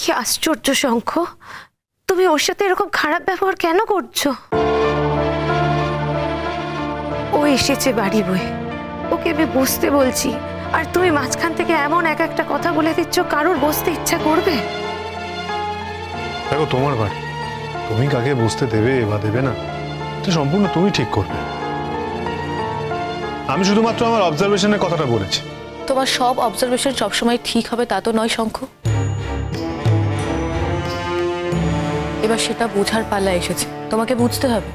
কি আশ্চর্য শঙ্খ, তুমি ওর সাথে এরকম খারাপ ব্যবহার কেন করছো? ও এসেছে বাড়ি বয়ে, ওকে আমি বসতে বলছি, আর তুমি মাঝখান থেকে এমন এক একটা কথা বলে দিচ্ছ, কারোর বসতে ইচ্ছা করবে? দেখো, তোমার বাড়ি, তুমি কাকে বসতে দেবে বা দেবে না এটা সম্পূর্ণ তুমি ঠিক করবে। আমি শুধুমাত্র আমার অবজারভেশনের কথাটা বলেছি। তোমার সব অবজারভেশন সবসময় ঠিক হবে তা তো নয় শঙ্খ। এবার সেটা বোঝার পালা এসেছে, তোমাকে বুঝতে হবে,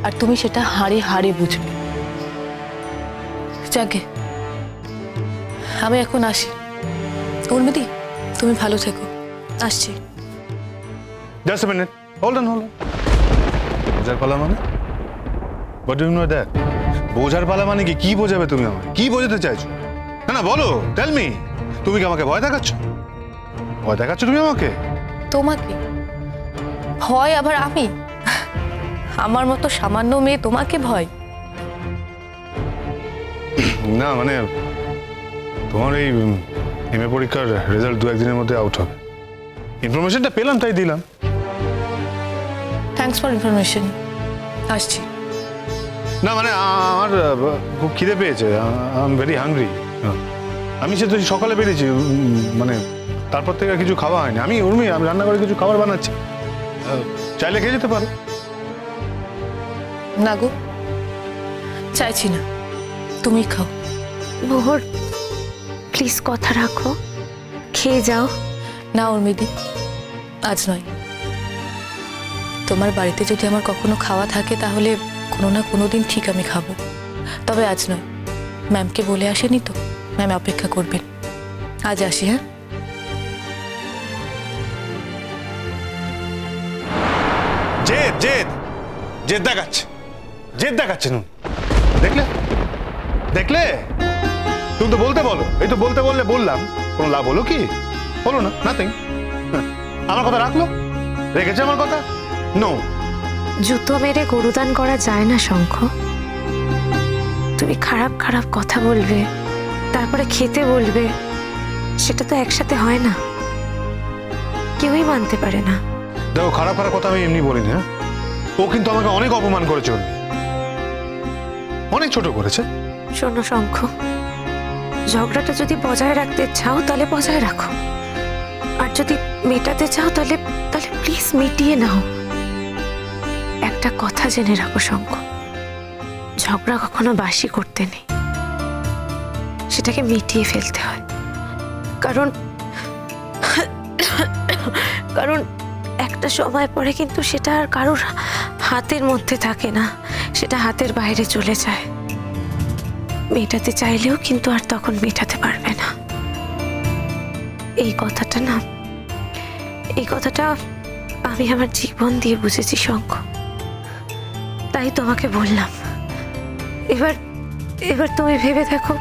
আর তুমি সেটা হাড়ে হাড়ে বুঝবে। যাকে আমি এখন আসি। উর্মিদি, তুমি ভালো থেকো, আসছি। Just a minute. Hold on. বোঝার পালা মানে? What do you know that? বোঝার পালা মানে কি বোঝাবে তুমি আমাকে? কি বোঝাতে চাইছো? না বলো, টেল মি। তুমি কি আমাকে ভয় দেখাচ্ছ? ভয় দেখাচ্ছ তুমি আমাকে? তোমাকে ভয়? আবার আমি? আমার মতো সামান্য মেয়ে তোমাকে ভয়? না মানে তোমার এই এমএ পরীক্ষার রেজাল্ট 2-1 দিনের মধ্যে আউট হবে। ইনফরমেশনটা পেলাম তাই দিলাম। Thanks for information. আসছি। না মানে আমার খুব খিদে পেয়েছে, আই এম ভেরি হাংরি। আমি সে তো সকালে বেরিয়েছি, মানে তারপর থেকে কিছু খাওয়া হয়নি। আমি রান্না করে কিছু খাবার বানাচ্ছি, চাইলে খেয়ে যেতে পারো। না গো, চাইছি না, তুমি খাও। মোহর, প্লিজ কথা রাখো, খেয়ে যাও। না উর্মিদি, আজ নয়। তোমার বাড়িতে যদি আমার কখনো খাওয়া থাকে তাহলে কোনো না কোনো দিন ঠিক আমি খাবো, তবে আজ নয়। ম্যামকে বলে আসেনি তো, ম্যাম অপেক্ষা করবেন। আজ আসি। হ্যাঁ, জেদ দেখাচ্ছে নুন। দেখলে তুমি তো বলতে বলো, এই তো বলতে বললে বললাম, কোনো লাভ হলো কি? হলো না, নাথিং। আমার কথা রাখলো, রেখেছে আমার কথা? নো। জুতো মেরে গরুদান করা যায় না শঙ্খ। তুমি খারাপ খারাপ কথা বলবে, তারপরে খেতে বলবে, সেটা তো একসাথে হয় না, কেউই মানতে পারে না। দেখো, খারাপ কথা আমি এমনি বলিনি। হ্যাঁ, ও কিন্তু আমাকে অনেক অপমান করেছে, অনেক ছোট করেছে। শোনো শঙ্খ, ঝগড়াটা যদি বজায় রাখতে চাও তাহলে বজায় রাখো, আর যদি মেটাতে চাও তাহলে প্লিজ মিটিয়ে নাও। একটা কথা জেনে রাখো শঙ্খ, ঝগড়া কখনো বাসি করতে নেই, সেটাকে মিটিয়ে ফেলতে হয়। কারণ একটা সময় পরে কিন্তু সেটা আর কারোর হাতের মধ্যে থাকে না, সেটা হাতের বাইরে চলে যায়। মেটাতে চাইলেও কিন্তু আর তখন মেটাতে পারবে না। এই কথাটা আমি আমার জীবন দিয়ে বুঝেছি শঙ্খ, তাই তোমাকে বললাম। এবার তুমি ভেবে দেখো,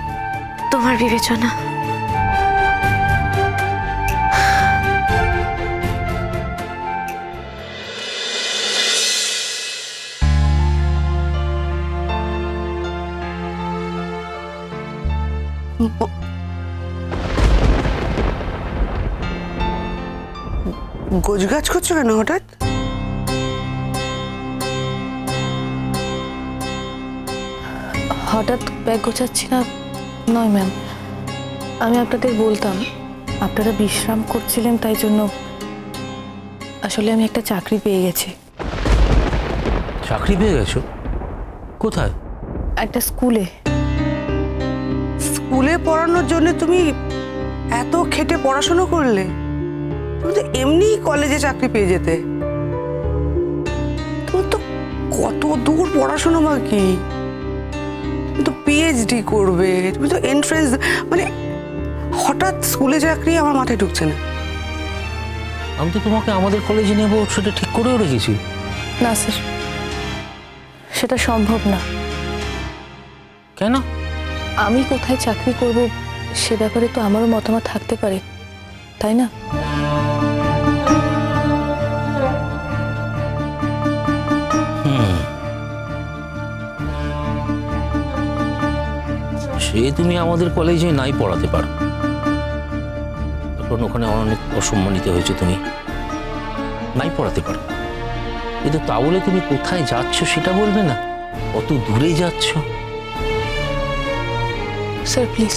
তোমার বিবেচনা। গোছগাছ করছো কেন হঠাৎ? হঠাৎ ব্যাগ গোছাচ্ছি না নয় ম্যাম, আমি আপনাদের বলতাম, আপনারা বিশ্রাম করছিলেন তাই জন্য। আসলে আমি একটা চাকরি পেয়ে গেছি। চাকরি পেয়ে গেছো? কোথায়? একটা স্কুলে। স্কুলে পড়ানোর জন্য তুমি এত খেটে পড়াশোনা করলে? তুমি তো এমনি কলেজে চাকরি পেয়ে যেতে। তুমি তো কত দূর পড়াশোনা বাকি, তুমি তো পিএইচডি করবে, তুমি তো এন্ট্রান্স, মানে হঠাৎ স্কুলে চাকরি আমার মাথায় ঢুকছে না। আমি তো তোমাকে আমাদের কলেজে নেব সেটা ঠিক করেও রেখেছি। না স্যার, সেটা সম্ভব না। কেন? আমি কোথায় চাকরি করব সে ব্যাপারে তো আমারও মতামত থাকতে পারে, তাই না? সে তুমি আমাদের কলেজে নাই পড়াতে পারো, কারণ ওখানে অনেক অসম্মানিত হয়েছে, তুমি নাই পড়াতে পারো, কিন্তু তা বলে তুমি কোথায় যাচ্ছ সেটা বলবে না, কত দূরে যাচ্ছ। স্যার প্লিজ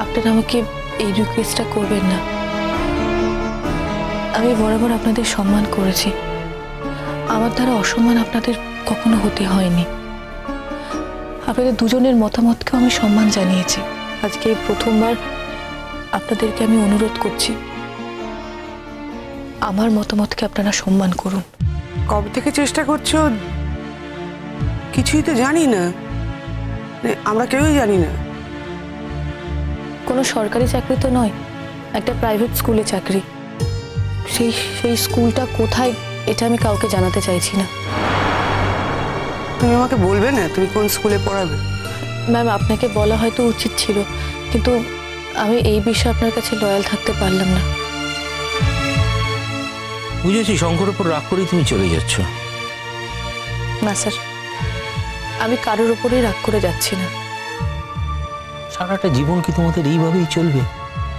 আপনারা আমাকে এই রিকোয়েস্টটা করবেন না। আমি বরাবর আপনাদের সম্মান করেছি, আমার দ্বারা অসম্মান আপনাদের কখনো হতে হয়নি। আপনাদের দুজনের মতামতকেও আমি সম্মান জানিয়েছি। আজকে এই প্রথমবার আপনাদেরকে আমি অনুরোধ করছি, আমার মতামতকে আপনারা সম্মান করুন। কবে থেকে চেষ্টা করছো? কিছুই তো জানি না, আমরা কেউই জানি না। কোনো সরকারি চাকরি তো নয়, একটা প্রাইভেট স্কুলে চাকরি। সেই স্কুলটা কোথায় এটা আমি কাউকে জানাতে চাইছি না। তুমি আমাকে বলবে না তুমি কোন স্কুলে পড়াবে? ম্যাম, আপনাকে বলা হয়তো উচিত ছিল, কিন্তু আমি এই বিষয়ে আপনার কাছে লয়াল থাকতে পারলাম না। বুঝেছি, শঙ্কর উপর রাগ করেই তুমি চলে যাচ্ছ। না স্যার, আমি কারোর উপরেই রাগ করে যাচ্ছি না। সারাটা জীবন কি তোমাদের এইভাবেই চলবে?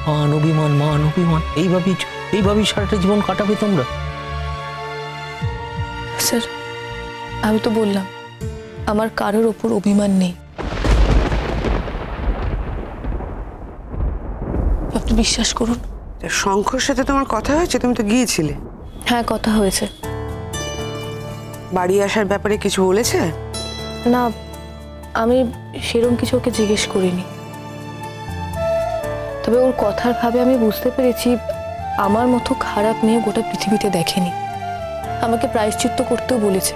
মান অভিমান, মান অভিমান, এইভাবেই সারাটা জীবন কাটাবে তোমরা? স্যার, আমি তো বললাম আমার কারোর ওপর অভিমান নেই। আপনি বিশ্বাস করুন। শঙ্কর সাথে তোমার কথা হয়েছে? তুমি তো গিয়েছিলে। হ্যাঁ, কথা হয়েছে। বাড়ি আসার ব্যাপারে কিছু বলেছে? না, আমি সেরকম কিছু ওকে জিজ্ঞেস করিনি। তবে ওর কথার ভাবে আমি বুঝতে পেরেছি আমার মতো খারাপ মেয়ে গোটা পৃথিবীতে দেখেনি। আমাকে প্রায়শ্চিত্ত করতেও বলেছে,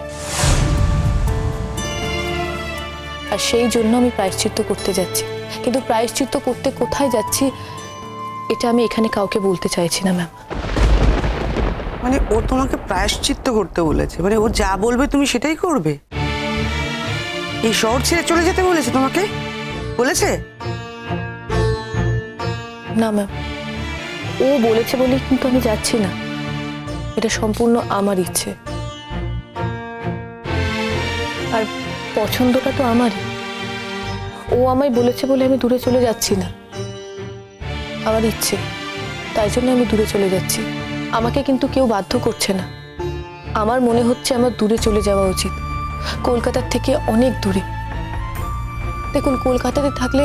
আর সেই জন্য আমি প্রায়শ্চিত্ত করতে যাচ্ছি। কিন্তু প্রায়শ্চিত্ত করতে কোথায় যাচ্ছি এটা আমি এখানে কাউকে বলতে চাইছি না ম্যাম। মানে ও তোমাকে প্রায়শ্চিত্ত করতে বলেছে? মানে ও যা বলবে তুমি সেটাই করবে? এই শহর ছেড়ে চলে যেতে বলেছে তোমাকে? বলেছে? না ম্যাম, ও বলেছে বলেই কিন্তু আমি যাচ্ছি না। এটা সম্পূর্ণ আমার ইচ্ছে, আর পছন্দটা তো আমারই। ও আমায় বলেছে বলে আমি দূরে চলে যাচ্ছি না, আমার ইচ্ছে, তাই জন্য আমি দূরে চলে যাচ্ছি। আমাকে কিন্তু কেউ বাধ্য করছে না। আমার মনে হচ্ছে আমার দূরে চলে যাওয়া উচিত, কলকাতার থেকে অনেক দূরে। দেখুন, কলকাতাতে থাকলে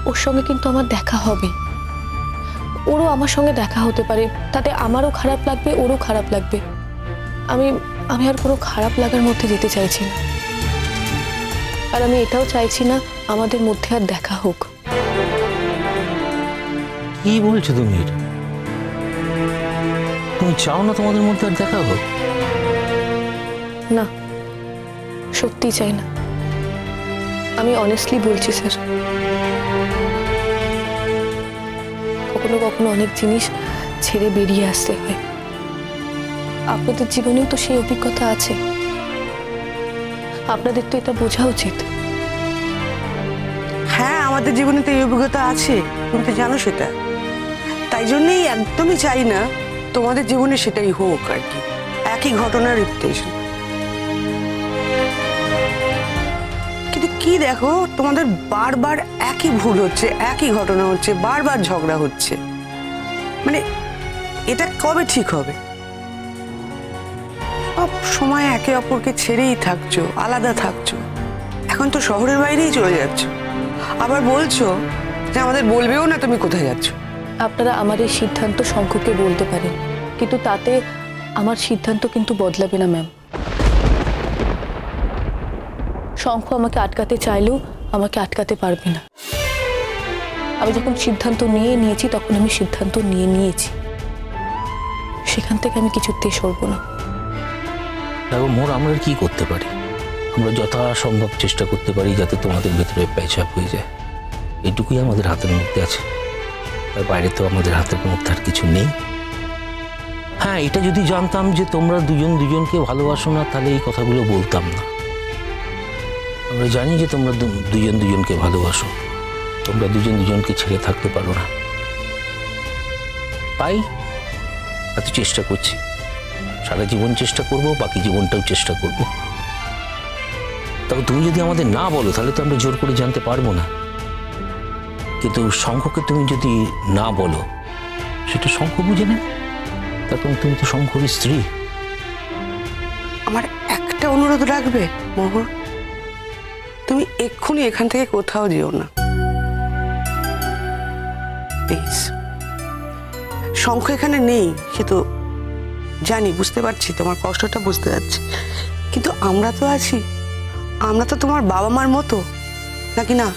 ওর সঙ্গে কিন্তু আমার দেখা হবে, ওরও আমার সঙ্গে দেখা হতে পারে, তাতে আমারও খারাপ লাগবে, ওরও খারাপ লাগবে। আমি আর কোনো খারাপ লাগার মধ্যে যেতে চাইছি না, আর আমি এটাও চাইছি না আমাদের মধ্যে আর দেখা হোক। কি বলছো তুমি? তুমি চাও না তোমাদের মধ্যে আর দেখা হোক? না, সত্যি চাই না। আমি অনেস্টলি বলছি স্যার। কখনো কখনো অনেক জিনিস ছেড়ে বেরিয়ে আসতে হয়। আপনাদের জীবনেও তো সেই অভিজ্ঞতা আছে, আপনাদের তো এটা বোঝা উচিত। হ্যাঁ, আমাদের জীবনে তো এই অভিজ্ঞতা আছে, তুমি তো জানো সেটা। তাই জন্যই একদমই চাই না তোমাদের জীবনে সেটাই হোক আর কি, একই ঘটনার রিপিটেশন। কিন্তু কি দেখো, তোমাদের বারবার একই ভুল হচ্ছে, একই ঘটনা হচ্ছে, বারবার ঝগড়া হচ্ছে। মানে এটা কবে ঠিক হবে? সব সময় একে অপরকে ছেড়েই থাকছো, আলাদা থাকছো। এখন তো শহরের বাইরেই চলে যাচ্ছ, আবার বলছো যে আমাদের বলবেও না তুমি কোথায় যাচ্ছ। আপনারা আমার এই সিদ্ধান্ত শঙ্করকে বলতে পারেন, কিন্তু তাতে আমার সিদ্ধান্ত কিন্তু বদলাবে না ম্যাম। শঙ্খ আমাকে আটকাতে চাইলেও আমাকে আটকাতে পারবে না। আমি যখন সিদ্ধান্ত নিয়েছি তখন আমি সিদ্ধান্ত নিয়েছি, সেখান থেকে আমি কিছুতেই সরবো না। দেখো মোর, আমরা কি করতে পারি? আমরা যথাসম্ভব চেষ্টা করতে পারি যাতে তোমাদের ভেতরে পেঁচাপ হয়ে যায়, এইটুকুই আমাদের হাতের মধ্যে আছে। তার বাইরে তো আমাদের হাতের মধ্যে আর কিছু নেই। হ্যাঁ, এটা যদি জানতাম যে তোমরা দুজনকে ভালোবাসো না, তাহলে এই কথাগুলো বলতাম না। আমরা জানি যে তোমরা দুজনকে ভালোবাসো, তোমরা দুজনকে ছেড়ে থাকতে পারো না, তাই এত চেষ্টা করছি। সারা জীবন চেষ্টা করব, বাকি জীবনটাও চেষ্টা করব। তবে তুমি যদি আমাদের না বলো তাহলে তো আমরা জোর করে জানতে পারবো না। কিন্তু শঙ্খকে তুমি যদি না বলো সেটা শঙ্খ বুঝে না। তারপর তুমি তো শঙ্করের স্ত্রী। আমার একটা অনুরোধ রাখবে মোহর, তুমি এক্ষুনি এখান থেকে কোথাও যেও না প্লিজ। শঙ্খ এখানে নেই, সে তো জানি, বুঝতে পারছি, তোমার কষ্টটা বুঝতে পারছি, কিন্তু আমরা তো আছি, আমরা তো তোমার বাবা মার মতো, নাকি না?